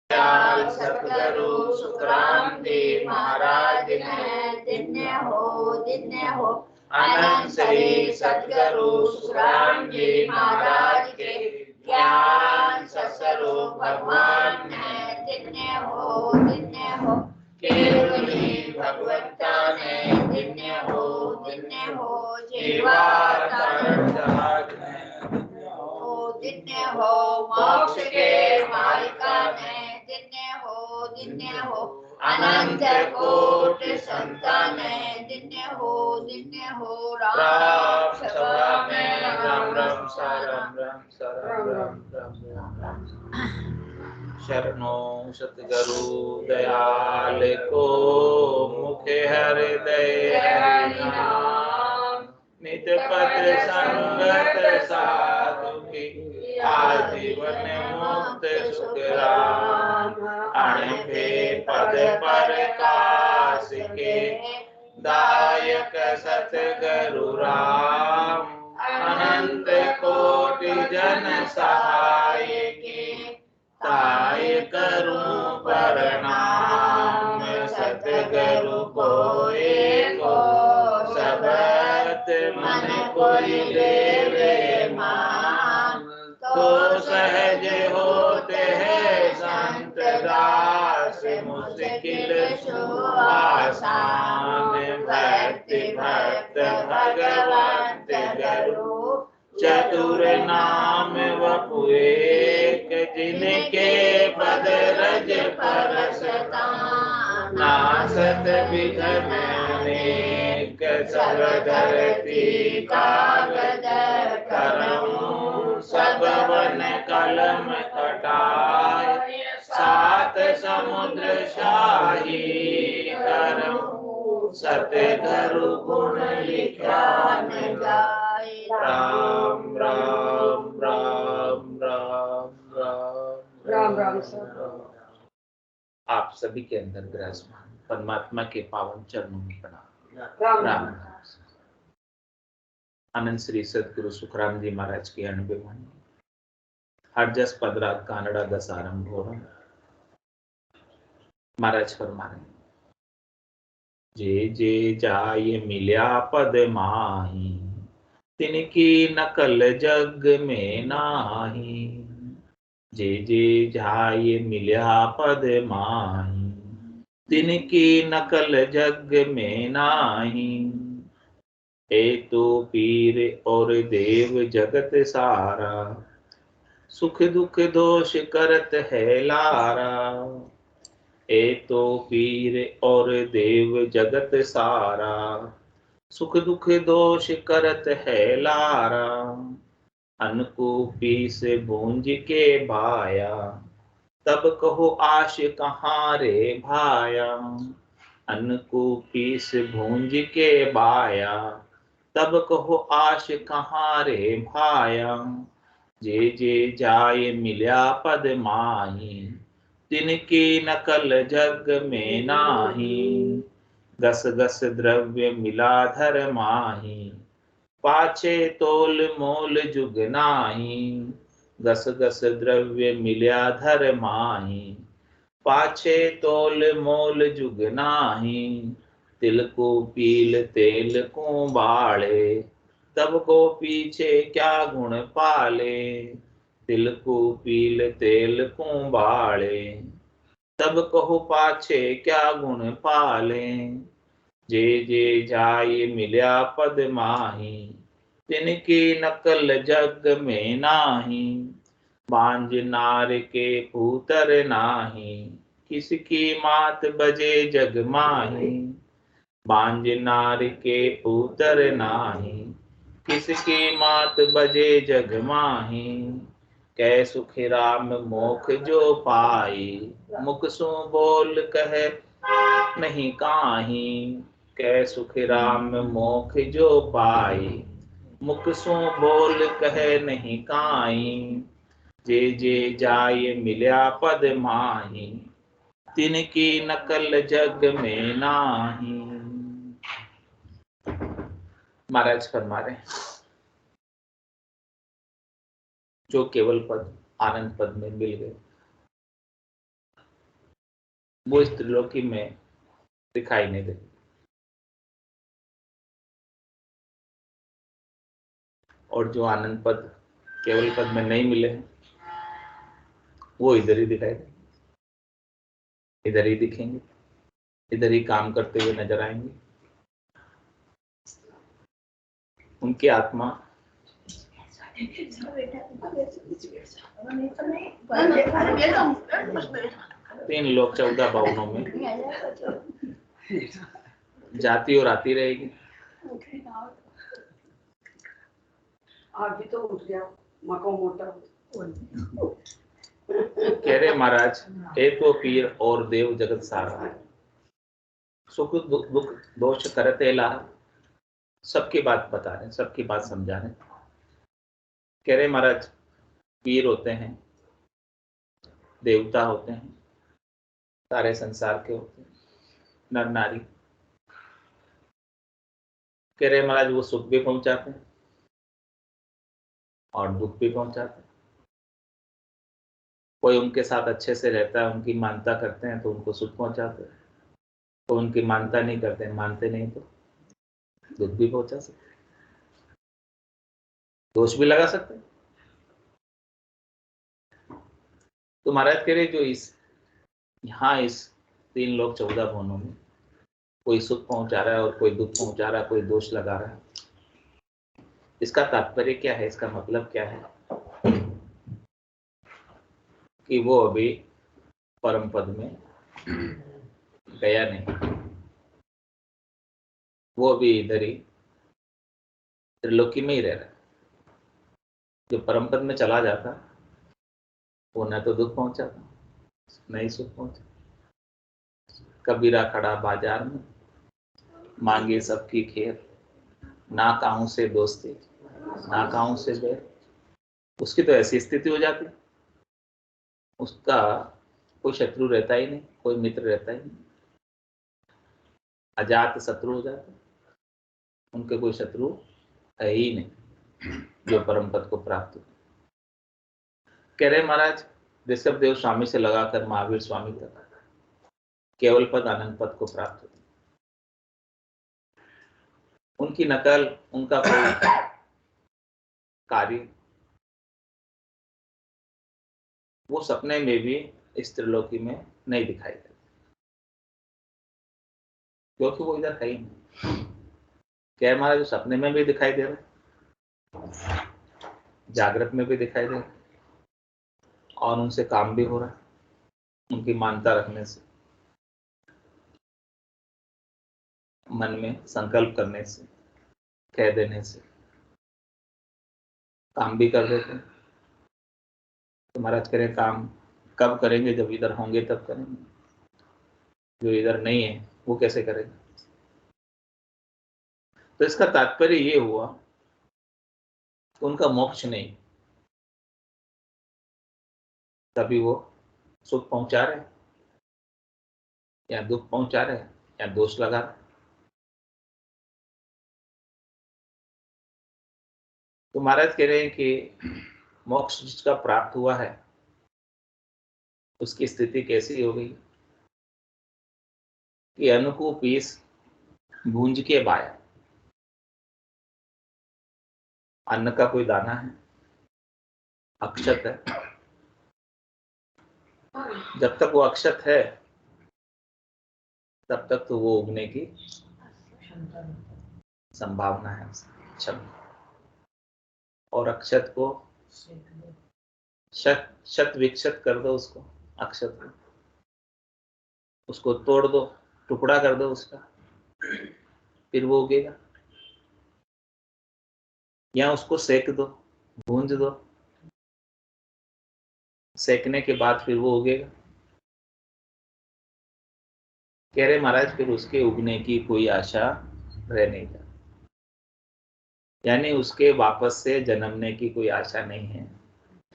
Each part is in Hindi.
सतगुरु सुखराम जी महाराज ने धन्य हो। अनंत श्री सतगुरु सुखराम जी महाराज के ज्ञान सत्स्वरूप भगवान ने धन्य हो। केवली भगवत्ता ने धन्य हो। जीवा तारण जहाज ने धन्य हो। मोक्ष के मालिका ने धन्य हो। अनंत कोटि संतान धन्य हो। राम सभा में राम राम साराम राम। शरणो सतगुरु दयाल को मुखे हृदय नाम। नित पद संगत साधु की आजीवन मुक्त सुख राम। अणभे पद पर काश के दायक सतगुरु राम। अनंत कोटि जन सहाय के ताय करूं प्रणाम। सतगुरु को एको सबत मन कोई लेवे मान। तो सहज होते हैं संत दास मुश्किल सो आसान। भक्ति भक्त भगवंत गुरु चतुर नाम वपु एक। जिनके पद रज परसता नासत विघ्न अनेक। सब धरती कागज करऊं सब वन कलम कटाय। सात समुद्र शाही करऊं सतगुरु गुण लिखा न जाय। राम राम राम राम राम राम राम। आप सभी के अंदर विराजमान परमात्मा के पावन चरणों में प्रणाम। राम अनंत श्री सतगुरु सुखराम जी महाराज की अनुभवानी हर जस पदरा कानड़ा दस आरंभ हो रहा। महाराज फरमा रहे जे जे जाय मिल्या पद माही। तिनकी नकल जग में नाही। जे जे जाय मिल्या पद माही। तिनकी नकल जग में नाही। ए तो पीर और देव जगत सारा। सुख दुख दोष करत है लारा। ए तो पीर और देव जगत सारा। सुख दुख दोष करत है लारा। अनको पीस भूंज के भाया। तब कहो आश कहाँ रे भाया। अनको पीस भूंज के बाया। तब कहो आश कहाँ रे भाया। जे जे जाय मिल्या पद माही। तिनकी नकल जग में नाही। गस गस द्रव्य मिला धर माही। पाछे तोल मोल जुग नाही। गस गस द्रव्य मिल्या धर माही। पाछे तोल मोल जुग नाही। तिल को पील तेल को बाळे। तब को पीछे क्या गुण पाले। तिल को पील तेल को बाळे। तब कहो पाछे क्या गुण पाले। जे जे जाय मिल्या पद माही। तिनकी नकल जग में नाही। बांझ नार के पूतर नाही। किसकी मात बजे जग माही। बांझ नार के पूतर नाही। किसकी मात बजे जग माही। कै सुख राम मोख जो पाई। मुख सु बोल कहे नहीं काहीं। कै सुख राम मोख जो पाई। मुख सु बोल कहे नहीं काहीं। जे जे जाय मिल्या पद माही। तिनकी नकल जग में नाही। महाराज फरमा रहे जो केवल पद आनंद पद में मिल गए वो इस त्रिलोकी में दिखाई नहीं देती। और जो आनंद पद केवल पद में नहीं मिले हैं वो इधर ही दिखाई देंगे, इधर ही दिखेंगे, इधर ही काम करते हुए नजर आएंगे। उनकी आत्मा तीन लोक 14 भवनों में जाती और आती रहेगी। आज भी तो उठ गया मको मोटा। कह रहे महाराज, ए तो पीर और देव जगत सारा, सुख दुख दोष करते ला। सबकी बात बता रहे हैं, सबकी बात समझा रहे हैं। कह रहे महाराज, पीर होते हैं, देवता होते हैं, सारे संसार के होते हैं, नर नारी। कह रहे महाराज, वो सुख भी पहुंचाते हैं और दुख भी पहुंचाते हैं। कोई उनके साथ अच्छे से रहता है, उनकी मानता करते हैं तो उनको सुख पहुंचाते हैं, तो उनकी मानता नहीं करते, मानते नहीं तो दुख भी पहुंचा सकते, दोष भी लगा सकते। तो महाराज कह रहे जो यहाँ इस तीन लोक 14 भवनों में कोई सुख पहुंचा रहा है और कोई दुख पहुंचा रहा है, कोई दोष लगा रहा है, इसका तात्पर्य क्या है, इसका मतलब क्या है कि वो अभी परम पद में गया नहीं, वो अभी इधर ही त्रिलोकी में ही रह रहा है। जो परम पद में चला जाता वो न तो दुख पहुंचाता न ही सुख पहुंचा। कबीरा खड़ा बाजार में, मांगे सबकी खेर, ना काहू से दोस्ती ना काहू से बैर। उसकी तो ऐसी स्थिति हो जाती, उसका कोई शत्रु रहता ही नहीं, कोई मित्र रहता ही नहीं, अजात शत्रु हो जाते, उनके कोई शत्रु है ही नहीं जो परम पद को प्राप्त हो। कह रहे महाराज, ऋषभ देव स्वामी से लगाकर महावीर स्वामी तक केवल पद आनंद पद को प्राप्त हो। उनकी नकल, उनका कोई कार्य वो सपने में भी इस त्रिलोकी में नहीं दिखाई देता, क्योंकि वो इधर है ही नहीं। क्या महाराज, जो सपने में भी दिखाई दे रहा है, जागृत में भी दिखाई दे रहा है, और उनसे काम भी हो रहा है। उनकी मानता रखने से, मन में संकल्प करने से, कह देने से काम भी कर देते हैं। तो महाराज करें, काम कब करेंगे? जब इधर होंगे तब करेंगे, जो इधर नहीं है वो कैसे करेंगे? तो इसका तात्पर्य ये हुआ कि उनका मोक्ष नहीं, तभी वो सुख पहुंचा रहे या दुख पहुंचा रहे या दोष लगा रहे। तो महाराज कह रहे हैं कि मोक्ष जिसका प्राप्त हुआ है उसकी स्थिति कैसी हो गई कि अन्न पीस भूंज के बाया। अन्न का कोई दाना है, अक्षत है, जब तक वो अक्षत है तब तक तो वो उगने की संभावना है, क्षमता। और अक्षत को शत विक्षत कर दो, उसको अक्षत को, उसको तोड़ दो, टुकड़ा कर दो उसका, फिर वो उगेगा। या उसको सेक दो, भूंज दो, सेकने के बाद फिर वो उगेगा। कह रहे महाराज, फिर उसके उगने की कोई आशा रह नहीं जाती, यानी उसके वापस से जन्मने की कोई आशा नहीं है।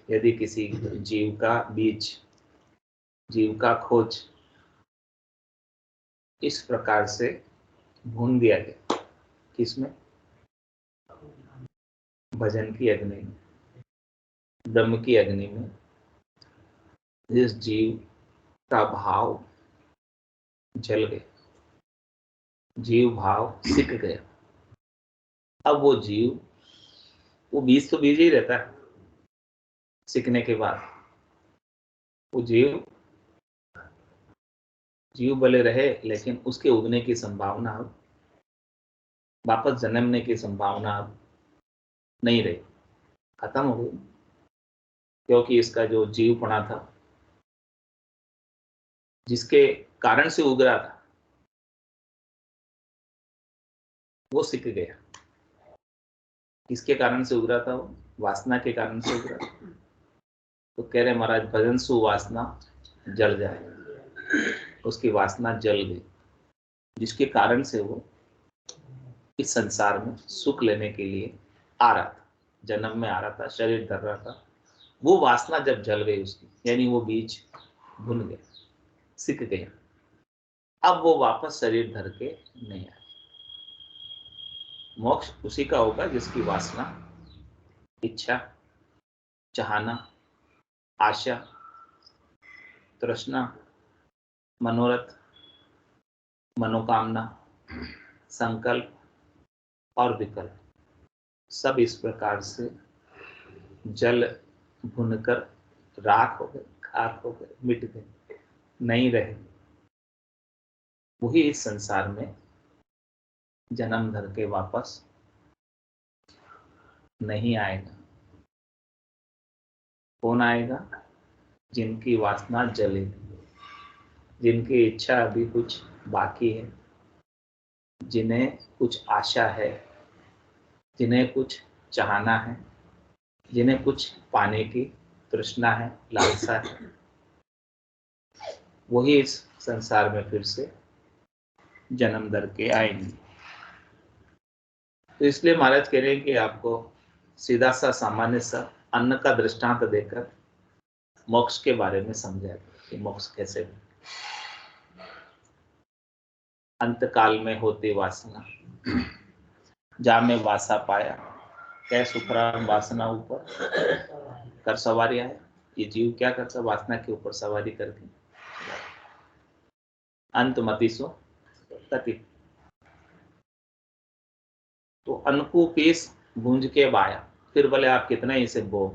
यदि किसी जीव का बीज, जीव का खोज इस प्रकार से भून दिया गया, किसमें? भजन की अग्नि में, ब्रह्म की अग्नि में, जिस जीव का भाव जल गए, जीव भाव सिक गया। अब वो जीव, वो बीज तो बीज ही रहता है, सिकने के बाद वो जीव भले रहे, लेकिन उसके उगने की संभावना अब, वापस जन्मने की संभावना अब नहीं रही, खत्म हो गई। क्योंकि इसका जो जीवपना था, जिसके कारण से उग रहा था, वो सिक गया। किसके कारण से उग रहा था? वो वासना के कारण से उग रहा था। तो कह रहे महाराज, भजन सु वासना जल जाए, उसकी वासना जल गई, जिसके कारण से वो इस संसार में सुख लेने के लिए आ रहा था, जन्म में आ रहा था, शरीर धर रहा था। वो वासना जब जल गई उसकी, यानी वो बीज भुन गया, सिक गया, अब वो वापस शरीर धर के नहीं आए। मोक्ष उसी का होगा जिसकी वासना, इच्छा, चाहना, आशा, तृष्णा, मनोरथ, मनोकामना, संकल्प और विकल्प सब इस प्रकार से जल भुनकर राख हो गए, खाक हो गए, मिट गए, नहीं रहे। वही इस संसार में जन्म धर के वापस नहीं आएगा। कौन आएगा? जिनकी वासना जलेगी, जिनकी इच्छा अभी कुछ बाकी है, जिन्हें कुछ आशा है, जिन्हें कुछ चाहना है, जिन्हें कुछ पाने की तृष्णा है, लालसा है, वही इस संसार में फिर से जन्म धर के आएंगे। तो इसलिए महाराज कह रहे हैं कि आपको सीधा सा सामान्य सा अन्न का दृष्टांत देकर मोक्ष के बारे में समझाया कि मोक्ष कैसे हो। अंत काल में होती वासना, जा में वासा पाया, कै सुखराम वासना ऊपर कर सवारी आया। ये जीव क्या करता? वासना के ऊपर सवारी करके अंत मति सो तति। तो अन्न को पीस भूंज के बाया, फिर भले आप कितना ही इसे बो,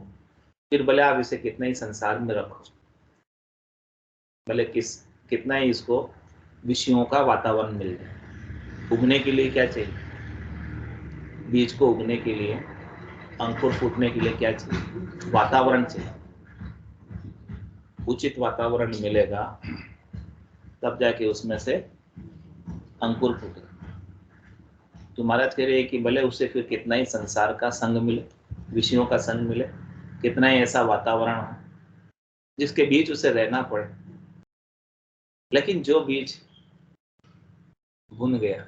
फिर भले आप इसे कितना ही संसार में रखो, भले कितना ही इसको विषयों का वातावरण मिल जाए, उगने के लिए क्या चाहिए? बीज को उगने के लिए, अंकुर फूटने के लिए क्या चाहिए? वातावरण चाहिए। उचित वातावरण मिलेगा तब जाके उसमें से अंकुर फूटे। तो महाराज कह रहे हैं कि भले उसे फिर कितना ही संसार का संग मिले, विषयों का संग मिले, कितना ही ऐसा वातावरण हो जिसके बीच उसे रहना पड़े, लेकिन जो बीज भुन गया,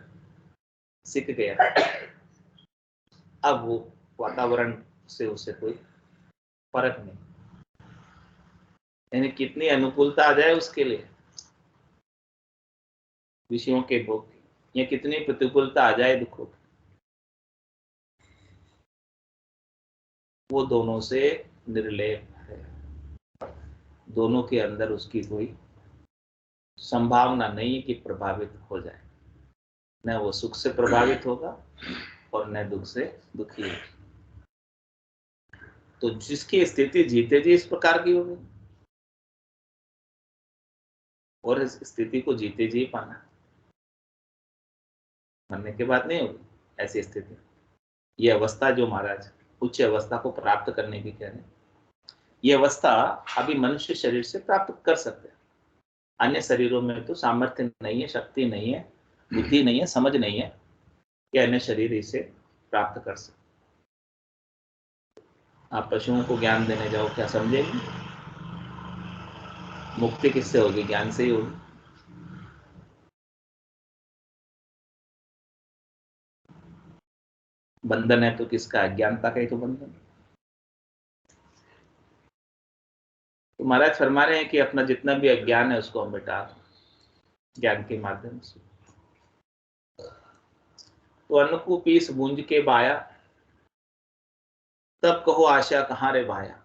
सिक गया, अब वो वातावरण से उसे कोई फर्क नहीं। यानी कितनी अनुकूलता आ जाए उसके लिए विषयों के भोग की, या कितनी प्रतिकूलता आ जाए दुखों की, वो दोनों से निर्लेप है। दोनों के अंदर उसकी कोई संभावना नहीं है कि प्रभावित हो जाए। न वो सुख से प्रभावित होगा और न दुख से दुखी होगा। तो जिसकी स्थिति जीते जी इस प्रकार की होगी, और इस स्थिति को जीते जी पाना, मरने के बाद नहीं होगी ऐसी स्थिति। ये अवस्था जो महाराज उच्च अवस्था को प्राप्त करने की कह रहे हैं, ये अवस्था अभी मनुष्य शरीर से प्राप्त कर सकते हैं। अन्य शरीरों में तो सामर्थ्य नहीं है, शक्ति नहीं है, बुद्धि नहीं है, समझ नहीं है कि अन्य शरीर इसे प्राप्त कर सकते। आप पशुओं को ज्ञान देने जाओ, क्या समझेंगे? मुक्ति किससे होगी? ज्ञान से ही होगी। बंधन है तो किसका? अज्ञानता का ही तो बंधन। तो महाराज फरमा रहे हैं कि अपना जितना भी अज्ञान है उसको हम मिटा ज्ञान के माध्यम से। तो अन्न को पीस भूंज के बाया, तब कहो आशा कहाँ रे भाया।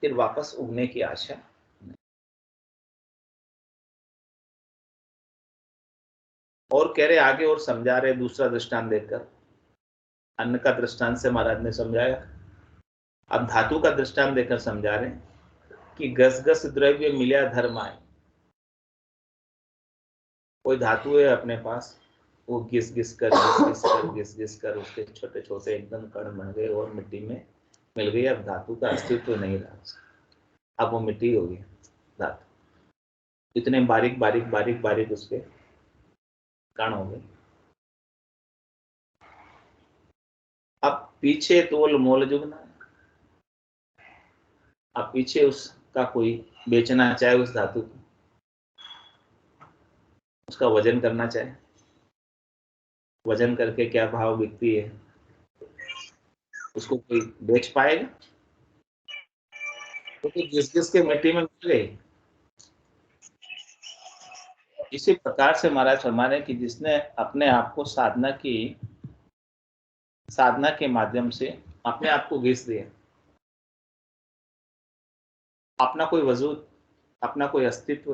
फिर वापस उगने की आशा और कह रहे आगे और समझा रहे दूसरा दृष्टांत देकर। अन्न का दृष्टांत से महाराज ने समझाया, अब धातु का दृष्टांत देकर समझा रहे कि गस गस द्रव्य मिल्या धर्म आए। कोई धातु है अपने पास, वो घिस घिस कर उसके छोटे छोटे एकदम कण बन गए और मिट्टी में मिल गई। अब धातु का अस्तित्व नहीं रहा, अब वो मिट्टी हो गई धातु। इतने बारीक बारीक बारीक बारीक उसके कण हो गए। अब पीछे तोल मोल जुगना, अब पीछे उसका कोई बेचना चाहे उस धातु को, उसका वजन करना चाहे, वजन करके क्या भाव बिकती है, उसको कोई बेच पाएगा? तो जिस जिसके मिट्टी में मिल गई। इसी प्रकार से महाराज फरमा रहे कि जिसने अपने आप को साधना के माध्यम से अपने आप को घिस दिया, अपना कोई वजूद, अपना कोई अस्तित्व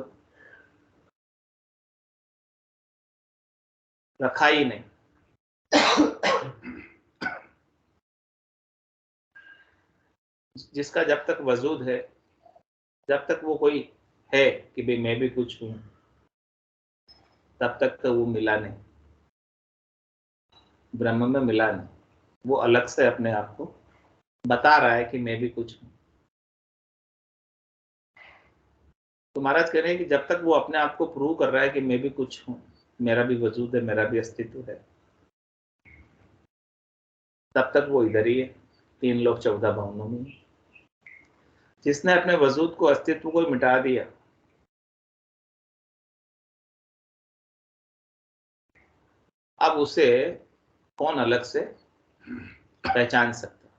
रखा ही नहीं। जिसका जब तक वजूद है, जब तक वो कोई है कि भाई मैं भी कुछ हूं, तब तक तो वो मिला नहीं, ब्रह्म में मिला नहीं। वो अलग से अपने आप को बता रहा है कि मैं भी कुछ हूं। तो महाराज कह रहे हैं कि जब तक वो अपने आप को प्रूव कर रहा है कि मैं भी कुछ हूं, मेरा भी वजूद है, मेरा भी अस्तित्व है, तब तक वो इधर ही है, 3 लोक 14 भवनों में। जिसने अपने वजूद को, अस्तित्व को मिटा दिया, अब उसे कौन अलग से पहचान सकता?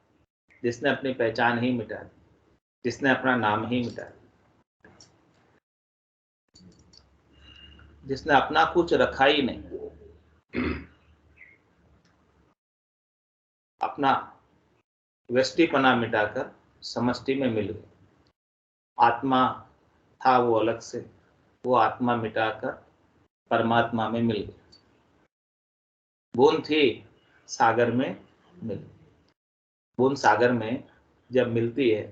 जिसने अपनी पहचान ही मिटा दी, जिसने अपना नाम ही मिटा दिया, जिसने अपना कुछ रखा ही नहीं, अपना व्यष्टिपना मिटाकर समष्टि में मिल गए। आत्मा था वो अलग से, वो आत्मा मिटाकर परमात्मा में मिल गई। बूंद थी, सागर में मिल गई। बूंद सागर में जब मिलती है,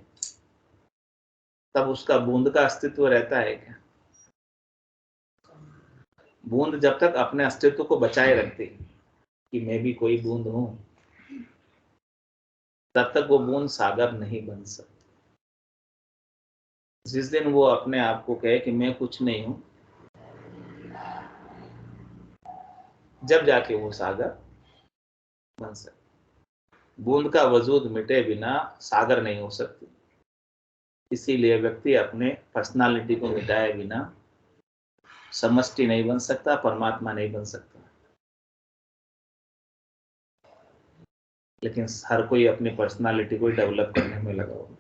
तब उसका बूंद का अस्तित्व रहता है क्या? बूंद जब तक अपने अस्तित्व को बचाए रखती कि मैं भी कोई बूंद हूं, तब तक वो बूंद सागर नहीं बन सकती। जिस दिन वो अपने आप को कहे कि मैं कुछ नहीं हूं, जब जाके वो सागर बन सकती। बूंद का वजूद मिटे बिना सागर नहीं हो सकती। इसीलिए व्यक्ति अपने पर्सनालिटी को मिटाए बिना समष्टि नहीं बन सकता, परमात्मा नहीं बन सकता। लेकिन हर कोई अपनी पर्सनालिटी को डेवलप करने में लगा हुआ,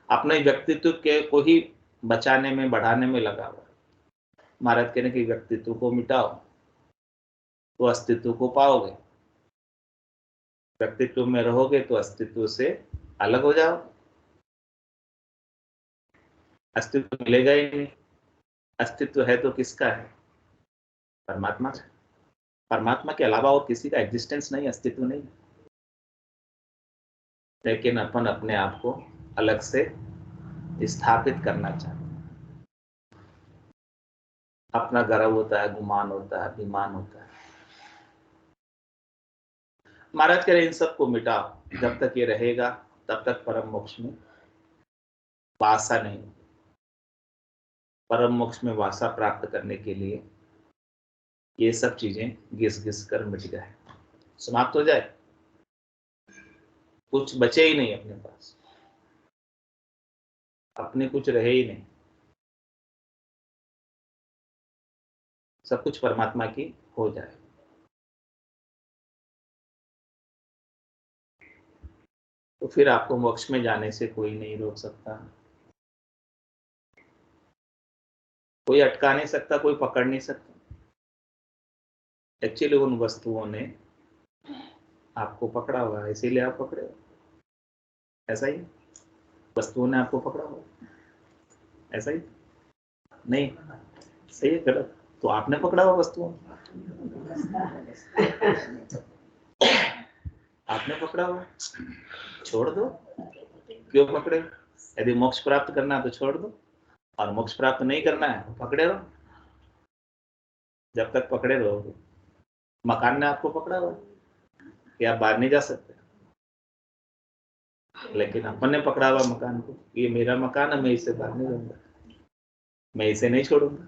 अपने व्यक्तित्व के को ही बचाने में, बढ़ाने में लगा हुआ। महाराज कहने की व्यक्तित्व को मिटाओ तो अस्तित्व को पाओगे, व्यक्तित्व में रहोगे तो अस्तित्व से अलग हो जाओ। अस्तित्व मिलेगा ही नहीं। अस्तित्व है तो किसका है? परमात्मा का। परमात्मा के अलावा और किसी का एग्जिस्टेंस नहीं, अस्तित्व नहीं। लेकिन अपन अपने आप को अलग से स्थापित करना चाहते हैं। अपना गर्व होता है, गुमान होता है, अभिमान होता है। महाराज कह रहे इन सबको मिटाओ। जब तक ये रहेगा तब तक परम मोक्ष में वासा नहीं। परम मोक्ष में वासा प्राप्त करने के लिए ये सब चीजें घिस घिस कर मिट जाए, समाप्त हो जाए, कुछ बचे ही नहीं अपने पास, अपने कुछ रहे ही नहीं, सब कुछ परमात्मा की हो जाए। तो फिर आपको मोक्ष में जाने से कोई नहीं रोक सकता, कोई अटका नहीं सकता, कोई पकड़ नहीं सकता। एक्चुअली उन वस्तुओं ने आपको पकड़ा हुआ है, इसीलिए आप पकड़े हो। ऐसा ही वस्तुओं ने आपको पकड़ा हुआ, ऐसा ही नहीं। सही है गलत? तो आपने पकड़ा हुआ वस्तु, आपने पकड़ा हुआ, छोड़ दो। क्यों पकड़े? यदि मोक्ष प्राप्त करना है तो छोड़ दो, और मोक्ष प्राप्त नहीं करना है तो पकड़े रहो। जब तक पकड़े रहोगे, मकान ने आपको पकड़ा हुआ कि आप बाहर नहीं जा सकते, लेकिन अपन ने पकड़ा हुआ मकान को, ये मेरा मकान है, मैं इसे बाहर नहीं जाऊंगा, मैं इसे नहीं छोड़ूंगा,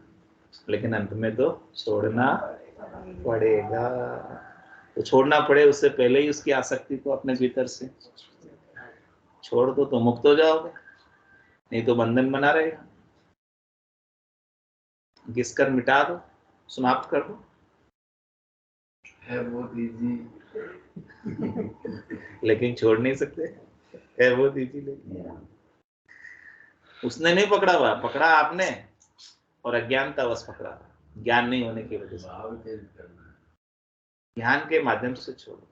लेकिन अंत में तो छोड़ना पड़ेगा। तो छोड़ना पड़े उससे पहले ही उसकी आसक्ति को अपने भीतर से छोड़ दो तो मुक्त हो जाओगे, नहीं तो बंधन बना रहेगा। घिस कर मिटा दो, समाप्त कर दो। है बहुत इजी, लेकिन छोड़ नहीं सकते, है बहुत इजी। लेकिन उसने नहीं पकड़ा हुआ, पकड़ा आपने, और अज्ञानतावश पकड़ा, ज्ञान नहीं होने की वजह से। ध्यान के माध्यम से छोड़ो,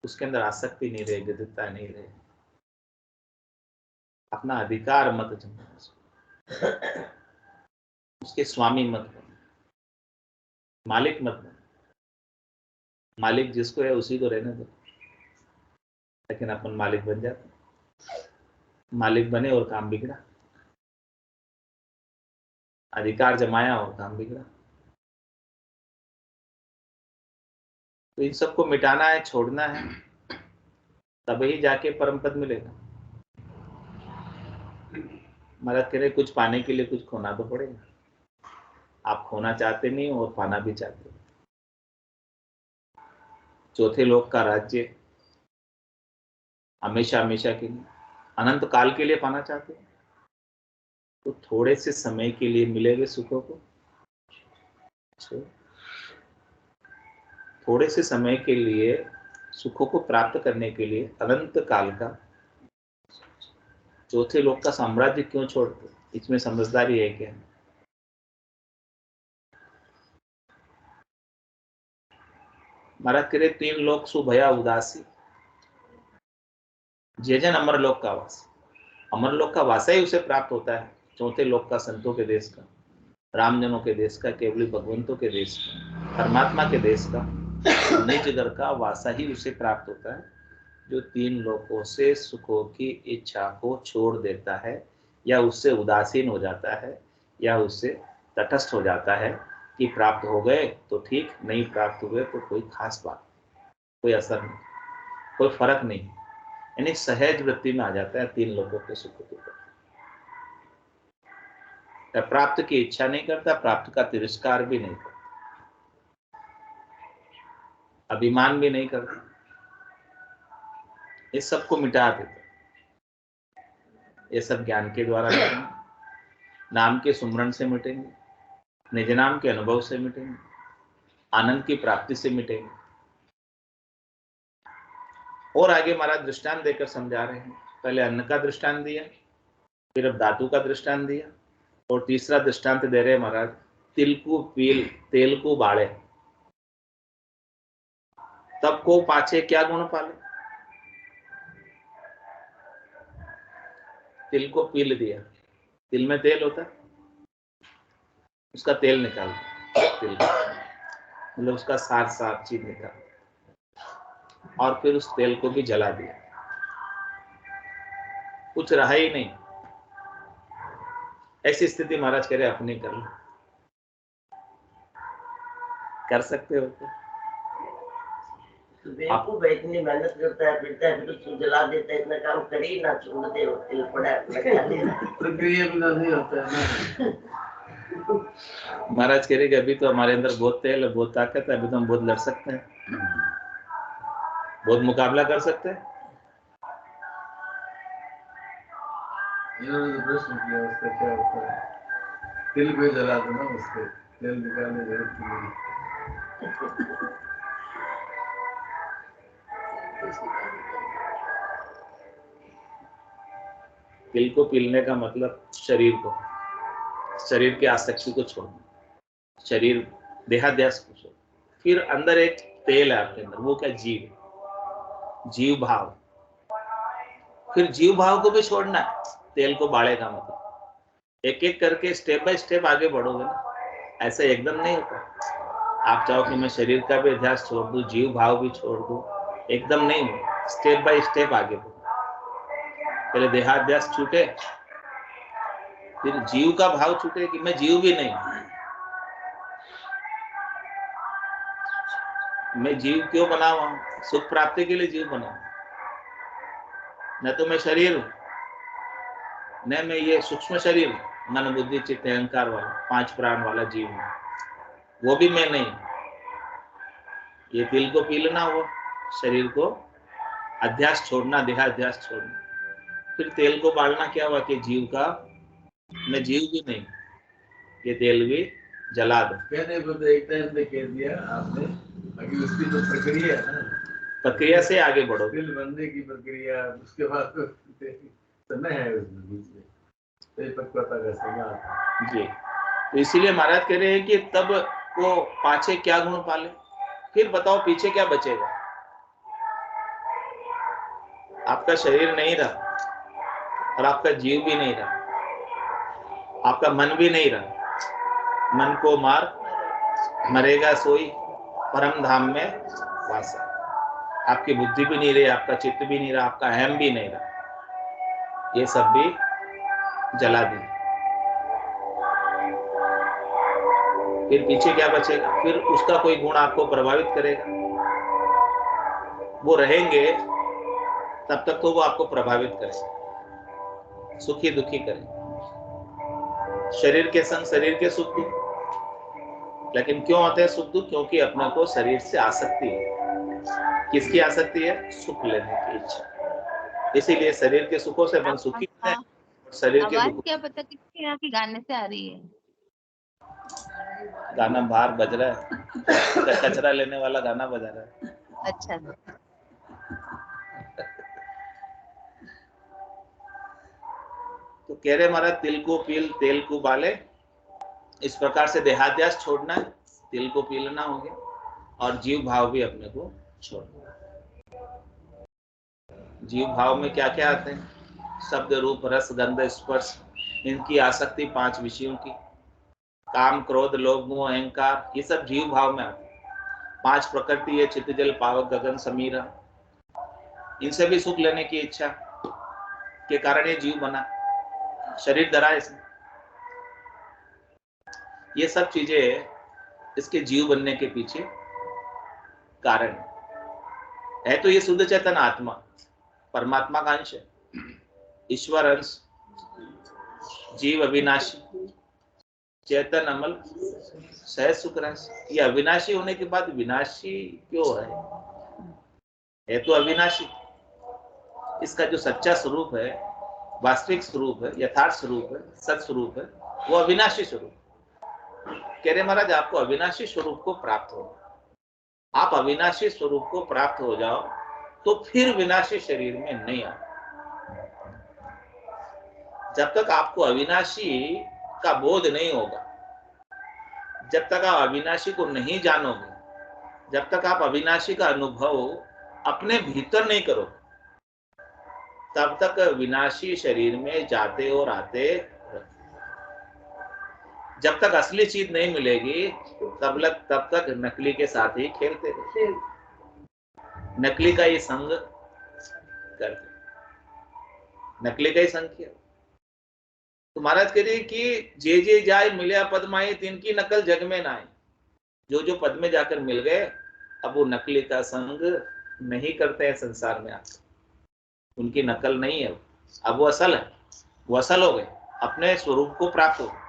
उसके अंदर आसक्ति नहीं रहे, गद्यता नहीं रहे, अपना अधिकार मत जमाओ, उसके स्वामी मत बनो, मालिक मत बनो। मालिक जिसको है उसी को रहने दो, लेकिन अपन मालिक बन जाते, मालिक बने और काम बिगड़ा, अधिकार जमाया और काम बिगड़ा। तो इन सबको मिटाना है, छोड़ना है, तभी जाके परम पद मिलेगा। महाराज कह रहे कुछ पाने के लिए कुछ खोना तो पड़ेगा। आप खोना चाहते नहीं हो और पाना भी चाहते हो। चौथे लोक का राज्य हमेशा हमेशा के लिए, अनंत काल के लिए पाना चाहते हो, तो थोड़े से समय के लिए मिलेंगे सुखों को, थोड़े से समय के लिए सुखों को प्राप्त करने के लिए अनंत काल का चौथे लोक का साम्राज्य क्यों छोड़ते? इसमें समझदारी है क्या? महाराज करे 3 लोक सुभया उदासी, जन अमरलोक का वास। अमरलोक का वास ही उसे प्राप्त होता है, चौथे लोक का संतों के देश का, रामजनों के देश का, केवली भगवंतों के देश का, परमात्मा के देश का, निज घर का वासा ही उसे प्राप्त होता है, जो 3 लोकों से सुखों की इच्छा को छोड़ देता है, या उससे उदासीन हो जाता है, या उससे तटस्थ हो जाता है कि प्राप्त हो गए तो ठीक, नहीं प्राप्त हुए तो कोई खास बात, कोई असर नहीं, कोई फर्क नहीं, यानी सहज वृत्ति में आ जाता है 3 लोगों के सुख के ऊपर। प्राप्त की इच्छा नहीं करता, प्राप्त का तिरस्कार भी नहीं करता, अभिमान भी नहीं करता, इस सबको मिटा देता। ये सब ज्ञान के द्वारा मिटेंगे, नाम के सुमरण से मिटेंगे, निज नाम के अनुभव से मिटेंगे, आनंद की प्राप्ति से मिटेंगे। और आगे महाराज दृष्टांत देकर समझा रहे हैं। पहले अन्न का दृष्टांत दिया, फिर अब धातु का दृष्टांत दिया, और तीसरा दृष्टांत दे रहे हैं महाराज, तिल को पील, तेल को बाड़े, तब को पाछे क्या गुण पाले। तिल को पील दिया, तिल में तेल होता है, उसका तेल निकाल दिया, तिल मतलब उसका सार सार चीज निकाल, और फिर उस तेल को भी जला दिया, कुछ रहा ही नहीं। ऐसी स्थिति महाराज कह रहे अपनी कर लो, कर सकते हो तो बेवकूफ है, इतनी मेहनत करता है, फिरता है, फिर उसको जला देता है, इतना काम कर ही ना, छोड़ते हो, तिल पड़ा लगा देना, प्रक्रिया बिना नहीं होता है ना। महाराज कह रहे कि अभी तो हमारे अंदर बहुत तेल है, बहुत ताकत है, अभी तो हम बहुत लड़ सकते हैं, बहुत मुकाबला कर सकते हैं। इन्होंने तो प्रश्न किया उसका क्या होता है, तिल को जला दो ना, उसके तेल निकालने जरूरत नहीं। तिल को पीलने का मतलब शरीर को, शरीर की आसक्ति को छोड़ना, शरीर देहाध्यास को छोड़ना। फिर अंदर एक तेल है आपके अंदर, वो क्या? जीव, जीव भाव। फिर जीव भाव को भी छोड़ना है, तेल को बाड़े का मतलब एक एक करके स्टेप बाय स्टेप आगे बढ़ोगे ना, ऐसे एकदम नहीं होता। आप चाहो कि मैं शरीर का भी अध्यास छोड़ दूं, जीव भाव भी छोड़ दूं, एकदम नहीं हो, स्टेप बाय स्टेप आगे बढ़ो। पहले देहाध्यास छूटे, फिर जीव का भाव छूटे कि मैं जीव भी नहीं हूं। मैं जीव क्यों बना हुआ हूं? सुख प्राप्ति के लिए जीव बना हूं। न तो मैं शरीर हूं, न मैं ये सूक्ष्म शरीर मन बुद्धि चित्त अहंकार वाला 5 प्राण वाला जीव हूं, वो भी मैं नहीं। ये तिल को पी लेना हुआ, शरीर को अध्यास छोड़ना, देहाध्यास छोड़ना। फिर तेल को बालना क्या हुआ कि जीव का, मैं जीव भी नहीं, ये तेल भी जला दो। कहने को तो एक टाइम पे कह दिया आपने, बाकी उसकी तो प्रक्रिया है ना, प्रक्रिया से आगे बढ़ो। दिल बनने की प्रक्रिया, उसके बाद तो समय है उसमें बीच में, परिपक्वता का समय आता है जी। तो इसीलिए महाराज कह रहे हैं कि तब वो पाछे क्या गुण पाले, फिर बताओ पीछे क्या बचेगा। आपका शरीर नहीं रहा और आपका जीव भी नहीं रहा, आपका मन भी नहीं रहा। मन को मार मरेगा सोई परम धाम में वासा। आपकी बुद्धि भी नहीं रही, आपका चित्त भी नहीं रहा, आपका अहम भी नहीं रहा, ये सब भी जला दी। फिर पीछे क्या बचेगा? फिर उसका कोई गुण आपको प्रभावित करेगा, वो रहेंगे तब तक तो वो आपको प्रभावित करेगा, सुखी दुखी करेगा। शरीर के संग शरीर के सुख दुख। लेकिन क्यों होते हैं सुख दुख? क्योंकि अपने को शरीर से आसक्ति है। किसकी आसक्ति है? सुख लेने की इच्छा। इसीलिए शरीर के सुखों से मन सुखी होता है, शरीर के आवाज दुख। क्या पता किसके यहाँ की गाने से आ रही है? गाना बाहर बज रहा है, कचरा लेने वाला गाना बजा रहा है। अच्छा, तो कह रहे महाराज तिल को पील तेल को बाले, इस प्रकार से देहाध्यास छोड़ना है, तिल को पी लेना हो गया, और जीव भाव भी अपने को छोड़ना है। जीव भाव में क्या क्या आते हैं? शब्द रूप रस गंध स्पर्श, इनकी आसक्ति 5 विषयों की, काम क्रोध लोभ मोह अहंकार, ये सब जीव भाव में आते हैं। 5 प्रकृति है, चित्त जल पावक गगन समीरा, इनसे भी सुख लेने की इच्छा के कारण ये जीव बना, शरीर धरा इसने। ये सब चीजें इसके जीव बनने के पीछे कारण है। तो ये शुद्ध चेतन आत्मा परमात्मा का अंश है, ईश्वर अंश, जीव अविनाशी, चेतन अमल, सहज सुख रस। ये अविनाशी होने के बाद विनाशी क्यों है तो अविनाशी। इसका जो सच्चा स्वरूप है, वास्तविक स्वरूप है, यथार्थ स्वरूप है, सत स्वरूप है, वो अविनाशी स्वरूप। कह रहे महाराज आपको अविनाशी स्वरूप को प्राप्त हो, आप अविनाशी स्वरूप को प्राप्त हो जाओ तो फिर विनाशी शरीर में नहीं आओ। जब तक आपको अविनाशी का बोध नहीं होगा, जब तक आप अविनाशी को नहीं जानोगे, जब तक आप अविनाशी का अनुभव अपने भीतर नहीं करो, तब तक विनाशी शरीर में जाते और आते। जब तक असली चीज नहीं मिलेगी तब तक नकली के साथ ही खेलते रहे, नकली का ही संग करते, नकली का ही संग किया। तो महाराज कह रहे कि जे जाय मिलिया पद माई, तिनकी नकल जग में ना आए। जो जो पद में जाकर मिल गए, अब वो नकली का संग नहीं करते हैं संसार में आकर, उनकी नकल नहीं है, अब वो असल है, वो असल हो गए, अपने स्वरूप को प्राप्त हो गए,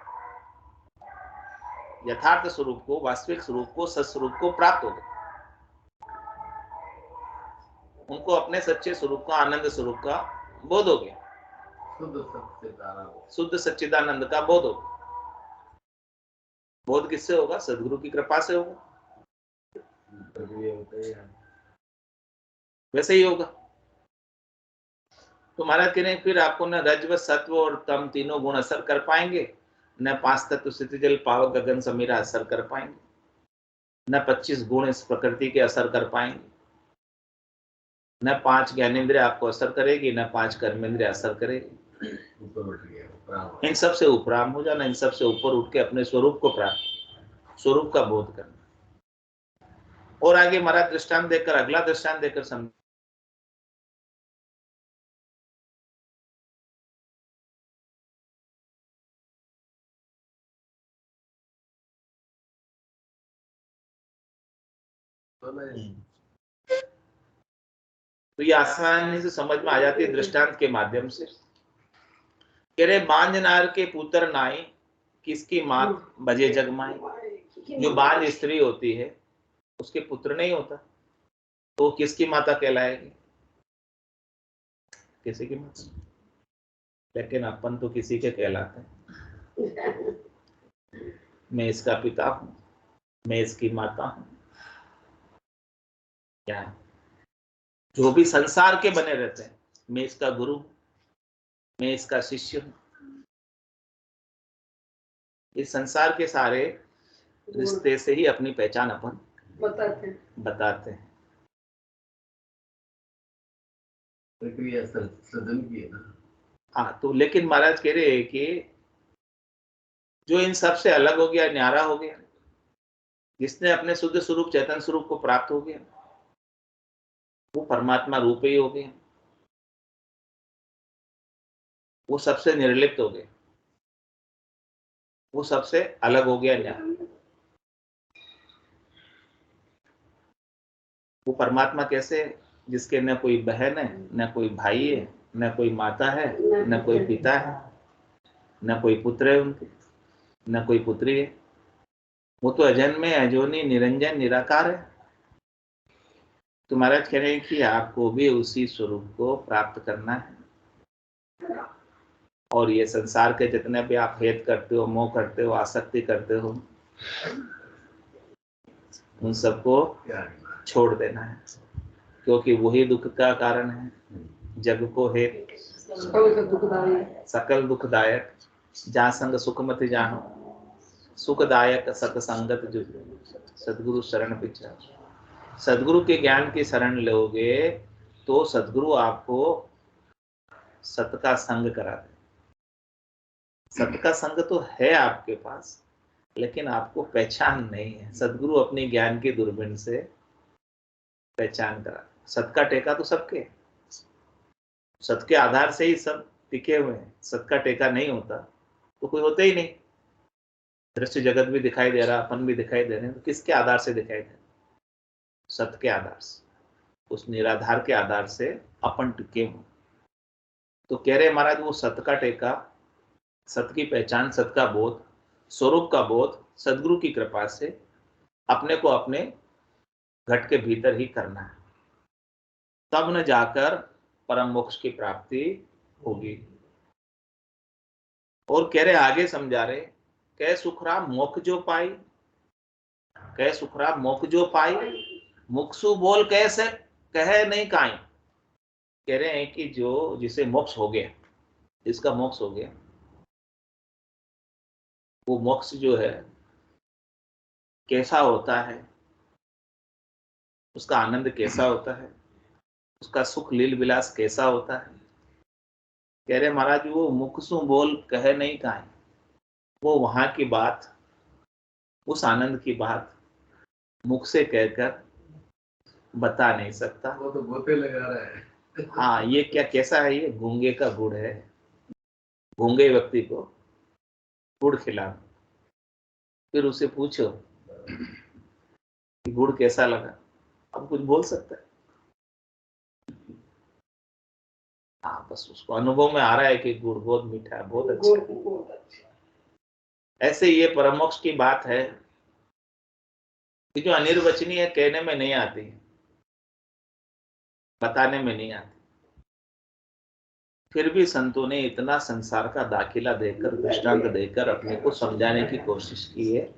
यथार्थ स्वरूप को, वास्तविक स्वरूप को, सत्स्वरूप को प्राप्त हो गए। उनको अपने सच्चे स्वरूप का, आनंद स्वरूप का बोध हो गया, शुद्ध सच्चिदानंद का बोध होगा। बोध किससे होगा? सदगुरु की कृपा से होगा, वैसे ही होगा। तो महाराज कह रहे हैं फिर आपको न रज्व सत्व और तम तीनों गुण असर कर पाएंगे, न 5 तत्व स्थिति जल पावक गगन समीरा असर कर पाएंगे, न 25 गुण इस प्रकृति के असर कर पाएंगे, न 5 ज्ञानेंद्रिय आपको असर करेगी, न 5 कर्मेंद्रिय असर करेगी। इन सब से उपराम हो जाना, इन सब से ऊपर उठ के अपने स्वरूप को प्राप्त, स्वरूप का बोध करना। और आगे महाराज दृष्टांत देकर, अगला दृष्टांत देकर समझ। तो ये आसानी से समझ में आ जाती है दृष्टांत के माध्यम से। कह रहे बांझ नार के पुत्र नाई, किसकी मात बजे जगमाई। जो बांझ स्त्री होती है उसके पुत्र नहीं होता, तो किसकी माता कहलाएगी? किसी की माता। लेकिन अपन तो किसी के कहलाते हैं। मैं इसका पिता हूं, मैं इसकी माता हूं। क्या है? जो भी संसार के बने रहते हैं, मैं इसका गुरु, मैं इसका शिष्य हूं। इस संसार के सारे रिश्ते से ही अपनी पहचान अपन बताते हैं। प्रक्रिया सदन की है ना। हाँ, तो लेकिन महाराज कह रहे हैं कि जो इन सब से अलग हो गया, न्यारा हो गया, जिसने अपने शुद्ध स्वरूप चैतन्य स्वरूप को प्राप्त हो गया, वो परमात्मा रूप ही हो गया, वो सबसे निर्लिप्त हो गया, वो सबसे अलग हो गया, न्यारा। वो परमात्मा कैसे है? जिसके न कोई बहन है, न कोई भाई है, न कोई माता है, न कोई पिता है, न कोई पुत्र है उनके, न कोई पुत्री है। वो तो अजन्म है, अजोनी, निरंजन, निराकार है। तो महाराज कह रहे हैं कि आपको भी उसी स्वरूप को प्राप्त करना है। और ये संसार के जितने भी आप भेद करते हो, मोह करते हो, आसक्ति करते हो, उन सबको छोड़ देना है, क्योंकि वही दुख का कारण है। जग को है सकल दुखदायक, जा संग सुख मत जानो, सुखदायक सतसंगत जो सदगुरु शरण पिछा। सदगुरु के ज्ञान की शरण लोगे तो सदगुरु आपको सत का संग कराते। सत का संग तो है आपके पास, लेकिन आपको पहचान नहीं है। सदगुरु अपनी ज्ञान की दूरबीन से पहचान करा। सत का टेका तो सबके, सत के आधार से ही सब टिके हुए हैं। सत का टेका नहीं होता तो कोई होता ही नहीं। दृश्य जगत भी दिखाई दे रहा, अपन भी दिखाई दे रहे हैं, तो किसके आधार से दिखाई दे रहे? सत के आधार से, उस निराधार के आधार से अपन टिके हुए। तो कह रहे महाराज वो सत का टेका, सत की पहचान, सत का बोध, स्वरूप का बोध सदगुरु की कृपा से अपने को अपने घट के भीतर ही करना है, तब न जाकर परम मोक्ष की प्राप्ति होगी। और कह रहे आगे समझा रहे, कह सुखराम मोक्ष जो पाई, कह सुखराम मोक्ष जो पाई, मुक्सु बोल कैसे कहे नहीं काई। कह रहे हैं कि जो जिसे मोक्ष हो गया, जिसका मोक्ष हो गया, वो मोक्ष जो है कैसा होता है, उसका आनंद कैसा होता है, उसका सुख लील विलास कैसा होता है। कह रहे महाराज वो मुखसु बोल कहे नहीं काई, वो वहां की बात, उस आनंद की बात मुख से कहकर बता नहीं सकता। वो तो गोते लगा रहा है। हाँ, ये क्या कैसा है? ये गूंगे का गुड़ है। गूंगे व्यक्ति को गुड़ खिलाओ, फिर उसे पूछो कि गुड़ कैसा लगा, अब कुछ बोल सकता है? हाँ, बस उसको अनुभव में आ रहा है कि गुड़ बहुत मीठा है, बहुत अच्छा। ऐसे ये परमोक्ष की बात है कि जो अनिर्वचनीय है, कहने में नहीं आती, बताने में नहीं आती, फिर भी संतों ने इतना संसार का दाखिला देकर, दृष्टांत देकर अपने को समझाने की कोशिश की है।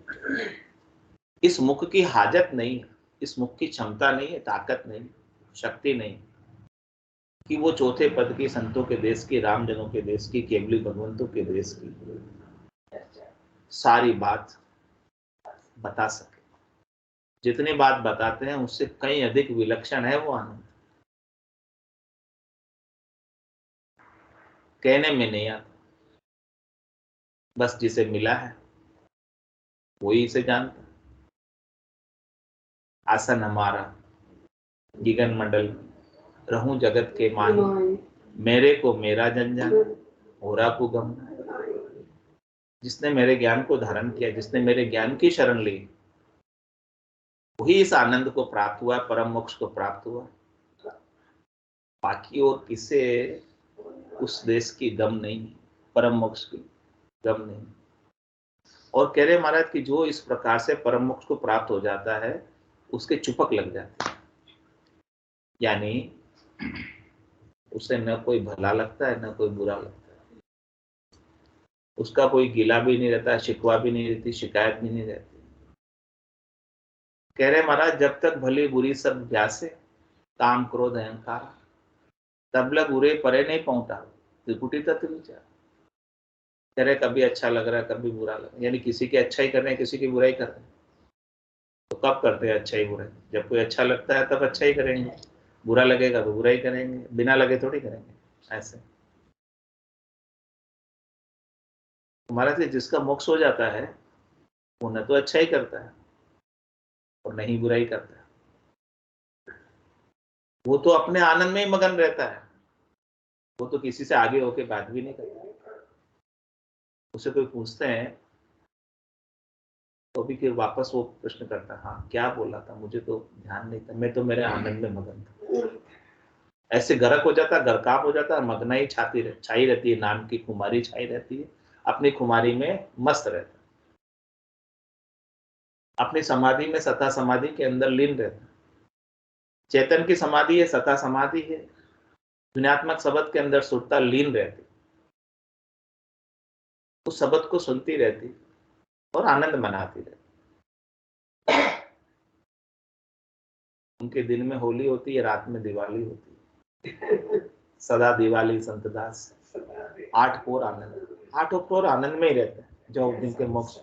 इस मुख की हाजत नहीं है, इस मुख की क्षमता नहीं है, ताकत नहीं, शक्ति नहीं कि वो चौथे पद की, संतों के देश की, रामजनों के देश की, केवली भगवंतों के देश की सारी बात बता सके। जितनी बात बताते हैं उससे कहीं अधिक विलक्षण है वो आनंद, कहने में नहीं आता। बस जिसे मिला है वही इसे जानता। आसन हमारा गगन मंडल, रहूं जगत के मान, मेरे को मेरा जन जान, होरा को गम। जिसने मेरे ज्ञान को धारण किया, जिसने मेरे ज्ञान की शरण ली, वही इस आनंद को प्राप्त हुआ, परम मोक्ष को प्राप्त हुआ। बाकी और किसे उस देश की गम नहीं, परम मोक्ष की गम नहीं। और कह रहे महाराज कि जो इस प्रकार से परम मोक्ष को प्राप्त हो जाता है उसके चुपक लग जाती है, यानी उसे न कोई भला लगता है न कोई बुरा लगता है, उसका कोई गिला भी नहीं रहता, शिकवा भी नहीं रहती, शिकायत भी नहीं रहती। कह रहे महाराज जब तक भली बुरी सब व्यासे, काम क्रोध अहंकार, तब लग उरे परे नहीं पहुंचा, त्रिकुटी तत्व विचार। कह रहे कभी अच्छा लग रहा है कभी बुरा लग रहा है, यानी किसी की अच्छाई कर रहे हैं किसी की बुराई कर रहे हैं। तो कब करते हैं अच्छाई बुराई? जब कोई अच्छा लगता है तब अच्छा ही करेंगे, बुरा लगेगा तो बुराई करेंगे, बिना लगे थोड़ी करेंगे। ऐसे हमारा से जिसका मोक्ष हो जाता है वो न तो अच्छा ही करता है और नहीं बुराई करता है, वो तो अपने आनंद में ही मगन रहता है, वो तो किसी से आगे होके बात भी नहीं करता। उसे कोई पूछते हैं तो भी फिर वापस वो प्रश्न करता है, हाँ क्या बोला था मुझे तो ध्यान नहीं था, मैं तो मेरे आनंद में मगन था। ऐसे गर्क हो जाता है, गरकाब हो जाता है, मगनाई छाई रहती है, नाम की खुमारी छाई रहती है, अपनी खुमारी में मस्त रहता है, अपनी समाधि में सता समाधि के अंदर लीन रहता है। चेतन की समाधि है, सता समाधि है, दुनियात्मक शब्द के अंदर सुरता लीन रहती, उस शब्द को सुनती रहती और आनंद मनाती रहती। उनके दिन में होली होती है, रात में दिवाली होती है। सदा दिवाली संतदास, 8 पोर आनंद, 8 पोर आनंद में ही रहते हैं जो दिन के मोक्ष।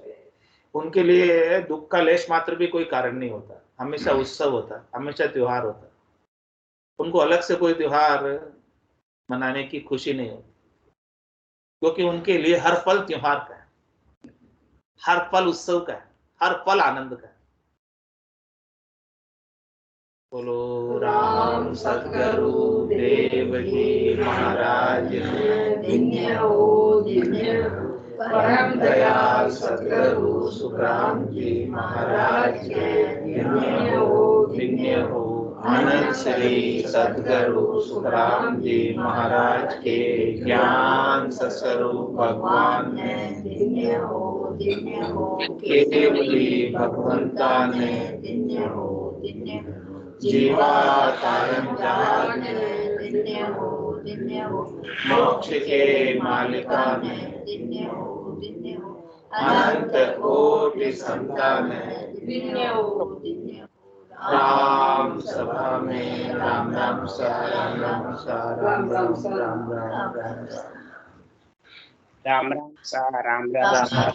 उनके लिए दुख का लेश मात्र भी कोई कारण नहीं होता, हमेशा उत्सव होता है, हमेशा त्योहार होता है। उनको अलग से कोई त्योहार मनाने की खुशी नहीं होती, क्योंकि उनके लिए हर पल त्योहार का है, हर पल उत्सव का है, हर पल आनंद का है। बोलो राम सतगुरु देव जी महाराज, धन्य हो परम दयाल सतगुरु सुखराम जी महाराज के, धन्य हो आनंद श्री सतगुरु सुखराम जी महाराज के ज्ञान सत्स्वरूप भगवान ने, धन्य हो केवली भगवंता ने, धन्य हो जीवा तारण जान ने, धन्य हो मोक्ष के मालिका ने, धन्य हो अनंत कोटि संतान ने, धन्य हो राम सभा में राम राम सा राम राम सा राम राम राम राम राम राम राम सा राम राम सा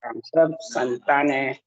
राम सब संतान है